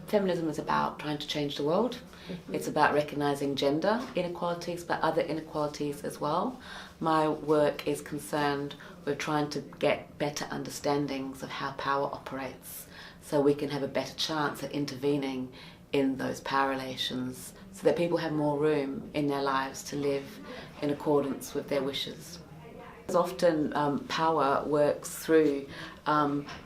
Feminism is about trying to change the world. It's about recognising gender inequalities, but other inequalities as well. My work is concerned with trying to get better understandings of how power operates, so we can have a better chance at intervening in those power relations, so that people have more room in their lives to live in accordance with their wishes. Often power works through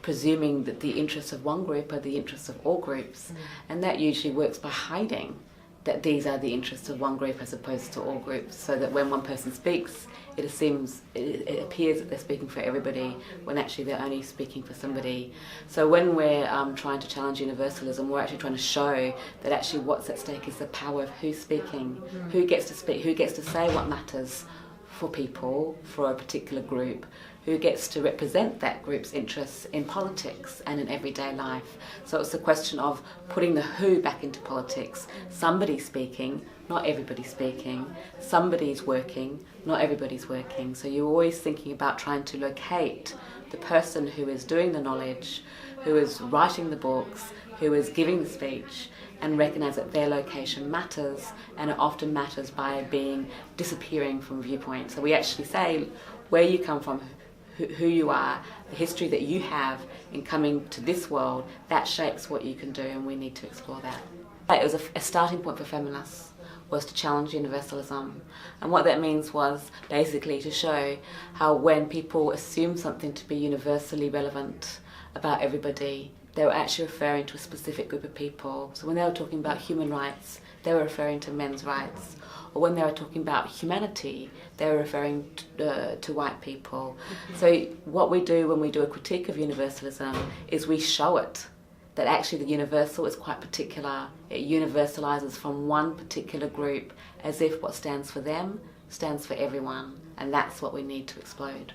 presuming that the interests of one group are the interests of all groups, and that usually works by hiding that these are the interests of one group as opposed to all groups, so that when one person speaks, it appears that they're speaking for everybody when actually they're only speaking for somebody. So when we're trying to challenge universalism, we're actually trying to show that actually what's at stake is the power of who's speaking, who gets to speak, who gets to say what matters for people, for a particular group, who gets to represent that group's interests in politics and in everyday life. So it's a question of putting the who back into politics. Somebody's speaking, not everybody's speaking. Somebody's working, not everybody's working. So you're always thinking about trying to locate the person who is doing the knowledge, who is writing the books, who is giving the speech, and recognise that their location matters, and it often matters by disappearing from viewpoint. So we actually say where you come from, who you are, the history that you have in coming to this world, that shapes what you can do, and we need to explore that. It was a starting point for feminists, was to challenge universalism. And what that means was basically to show how when people assume something to be universally relevant about everybody, they were actually referring to a specific group of people. So when they were talking about human rights, they were referring to men's rights. Or when they were talking about humanity, they were referring to white people. So what we do when we do a critique of universalism is we show it, that actually the universal is quite particular. It universalizes from one particular group as if what stands for them stands for everyone. And that's what we need to explode.